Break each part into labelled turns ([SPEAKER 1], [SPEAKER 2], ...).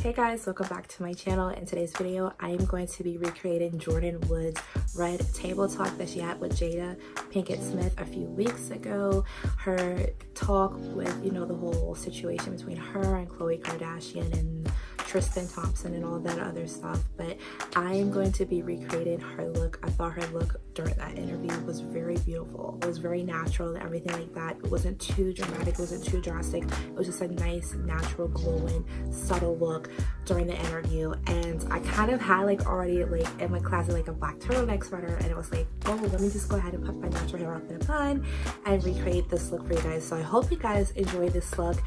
[SPEAKER 1] Hey guys, welcome back to my channel. In today's video I am going to be recreating Jordyn Woods' red table talk that she had with Jada Pinkett Smith a few weeks ago. Her talk with, you know, the whole situation between her and Khloe Kardashian and Tristan Thompson and all that other stuff. But I am going to be recreating her look. I thought her look during that interview was very beautiful. It was very natural and everything like that. It wasn't too dramatic, it wasn't too drastic. It was just a nice, natural, glowing, subtle look during the interview. And I kind of had like already like in my closet like a black turtleneck sweater, and it was like, oh, let me just go ahead and put my natural hair up in a bun and recreate this look for you guys. So I hope you guys enjoy this look.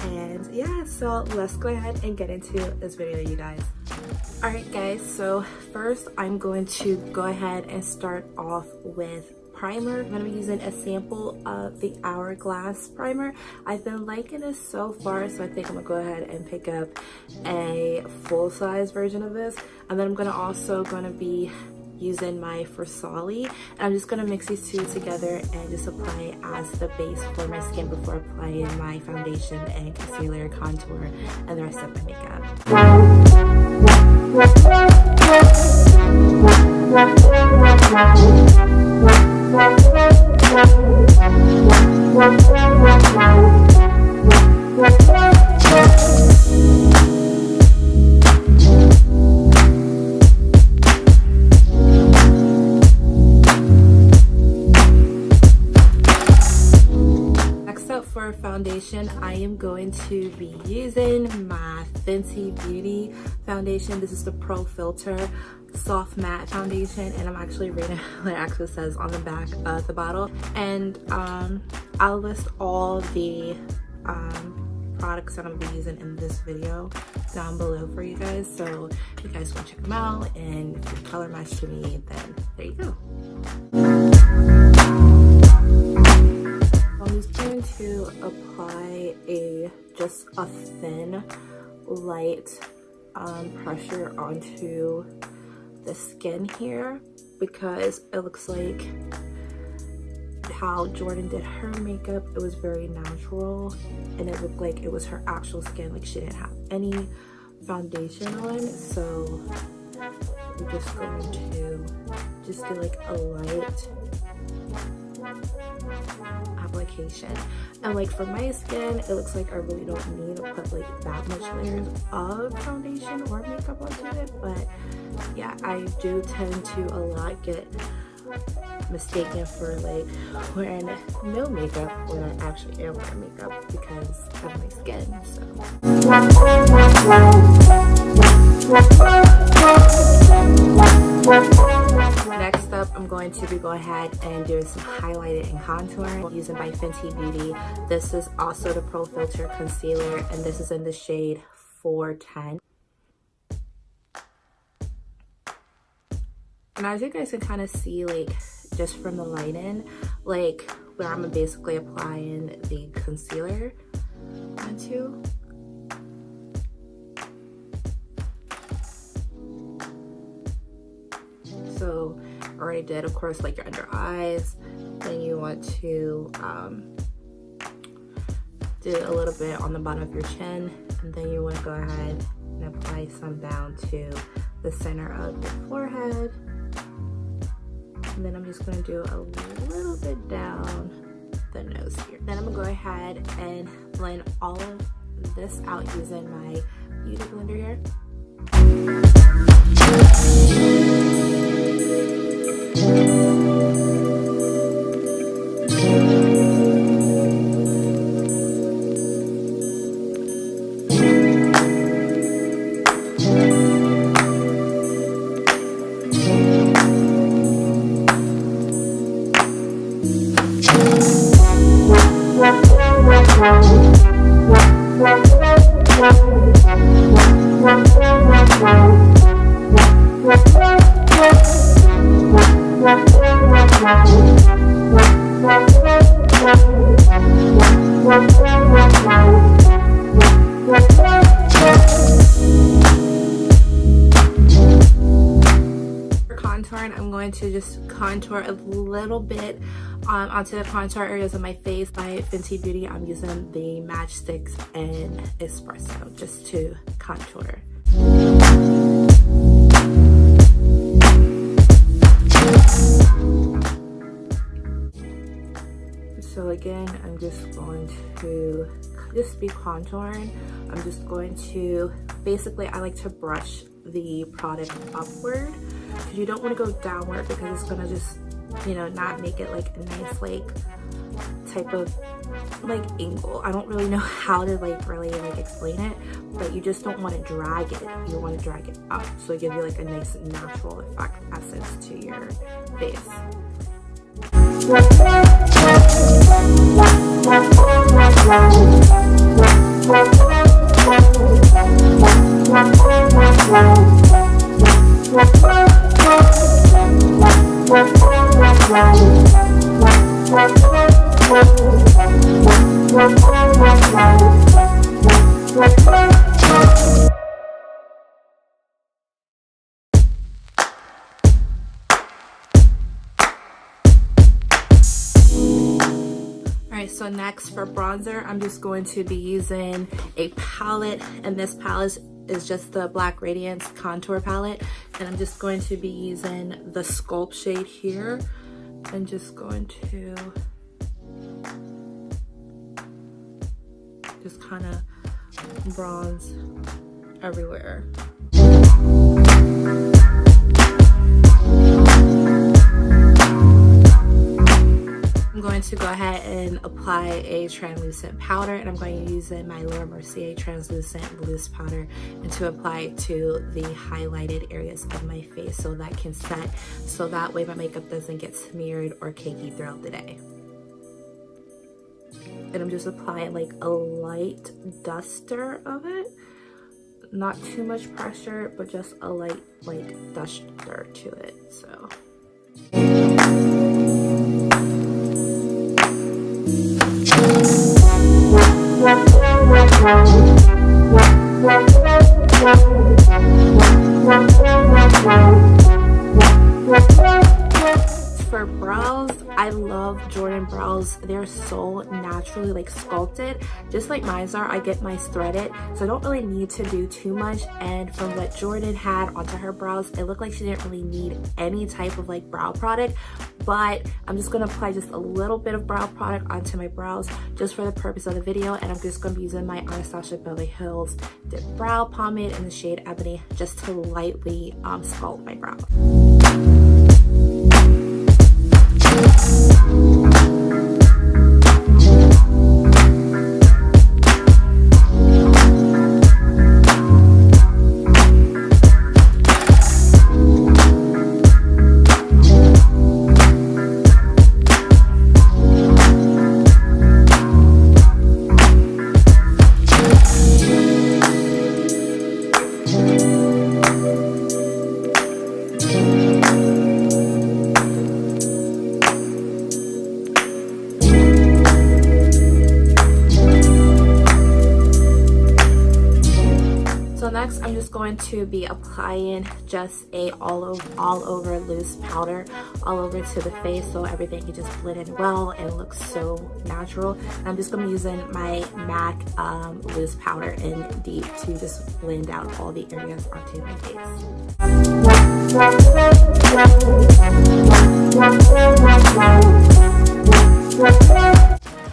[SPEAKER 1] And yeah, so let's go ahead and get into this video, you guys. All right guys, so first I'm going to go ahead and start off with primer. I'm going to be using a sample of the Hourglass primer. I've been liking this so far, so I think I'm gonna go ahead and pick up a full-size version of this. And then I'm gonna also be using my Versali, and I'm just gonna mix these two together and just apply it as the base for my skin before applying my foundation and concealer, contour, and the rest of my makeup. Next up for foundation, I am going to be using my Fenty Beauty foundation. This is the Pro Filter Soft Matte Foundation, and I'm actually reading what it actually says on the back of the bottle. And I'll list all the products that I'm gonna be using in this video down below for you guys, so if you guys want to check them out and if you color match to me, then there you go. I'm just going to apply just a thin light pressure onto the skin here, because it looks like how Jordyn did her makeup, it was very natural and it looked like it was her actual skin, like she didn't have any foundation on. So I'm just going to just do like a light application. And like for my skin, it looks like I really don't need to put like that much layers of foundation or makeup onto it, but yeah, I do tend to a lot get mistaken for like wearing no makeup when I actually am wearing makeup because of my skin. So next up, I'm going to be going ahead and doing some highlighting and contouring using by Fenty Beauty. This is also the Pro Filter Concealer, and this is in the shade 410. And as you guys can kind of see, like just from the lighting, like where I'm basically applying the concealer onto. So I already did, of course, like your under eyes. Then you want to do a little bit on the bottom of your chin, and then you want to go ahead and apply some down to the center of your forehead. And then I'm just going to do a little bit down the nose here. Then I'm going to go ahead and blend all of this out using my beauty blender here. contouring, I'm going to just contour a little bit onto the contour areas of my face. By Fenty Beauty, I'm using the Matchsticks and Espresso just to contour. So again, I'm just going to just be contouring. I'm just going to, basically I like to brush the product upward, because you don't want to go downward, because it's gonna just, you know, not make it like a nice like type of like angle. I don't really know how to like really like explain it, but you just don't want to drag it. You want to drag it up, so it gives you like a nice natural effect, essence to your face. Alright, so next for bronzer, I'm just going to be using a palette, and this palette is just the Black Radiance contour palette, and I'm just going to be using the Sculpt shade here, and just going to just kind of bronze everywhere. I'm going to go ahead and apply a translucent powder, and I'm going to use my Laura Mercier translucent loose powder, and to apply it to the highlighted areas of my face so that can set, so that way my makeup doesn't get smeared or cakey throughout the day. And I'm just applying like a light duster of it, not too much pressure, but just a light duster to it. So for brows, I love Jordyn brows. They're so naturally like sculpted, just like mine are. I get mine threaded, so I don't really need to do too much. And from what Jordyn had onto her brows, it looked like she didn't really need any type of like brow product, but I'm just going to apply just a little bit of brow product onto my brows just for the purpose of the video. And I'm just going to be using my Anastasia Beverly Hills Dip Brow Pomade in the shade Ebony just to lightly sculpt my brow. Next, I'm just going to be applying just a all over loose powder all over to the face, so everything can just blend in well and look so natural. And I'm just going to be using my MAC loose powder in deep to just blend out all the areas onto my face.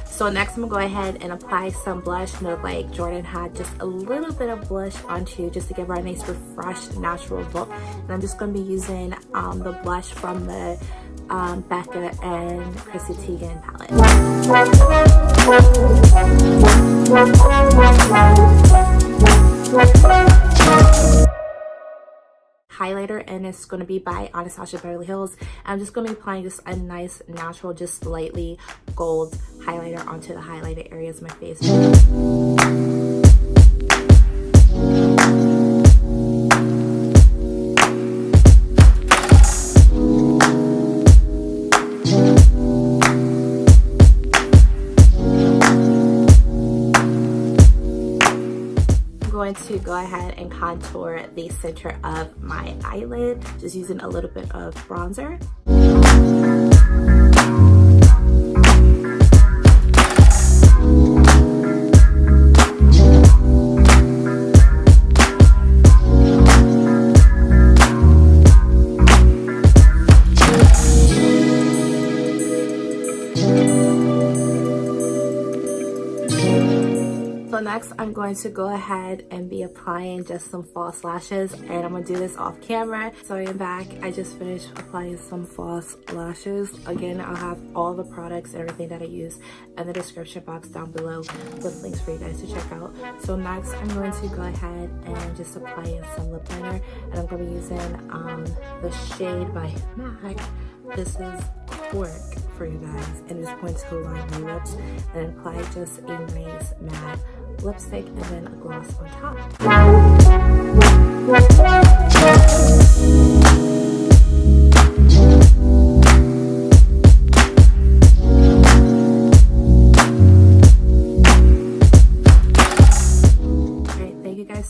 [SPEAKER 1] So next I'm gonna go ahead and apply some blush. You know, like Jordyn had just a little bit of blush onto just to give her a nice refreshed natural look. And I'm just gonna be using the blush from the Becca and Chrissy Teigen palette. Highlighter, and it's going to be by Anastasia Beverly Hills. I'm just going to be applying just a nice natural, just slightly gold highlighter onto the highlighted areas of my face. Going to go ahead and contour the center of my eyelid, just using a little bit of bronzer. next I'm going to go ahead and be applying just some false lashes, and I'm gonna do this off camera. So I am back. I just finished applying some false lashes. Again, I'll have all the products and everything that I use in the description box down below with links for you guys to check out. So next I'm going to go ahead and just apply some lip liner, and I'm going to be using the shade by MAC. This is Cork for you guys, and it's going to line my lips and apply just a nice matte lipstick and then a gloss on top.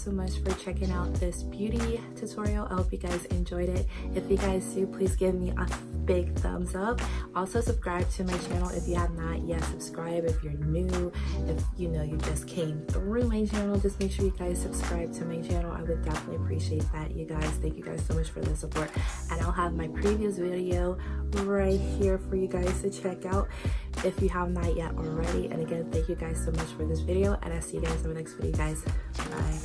[SPEAKER 1] So much for checking out this beauty tutorial. I hope you guys enjoyed it. If you guys do, please give me a big thumbs up. Also subscribe to my channel if you have not yet. Subscribe if you're new. If you know you just came through my channel, just make sure you guys subscribe to my channel. I would definitely appreciate that, you guys. Thank you guys so much for the support, and I'll have my previous video right here for you guys to check out if you have not yet already. And again, thank you guys so much for this video, and I'll see you guys in the next video, guys. Bye.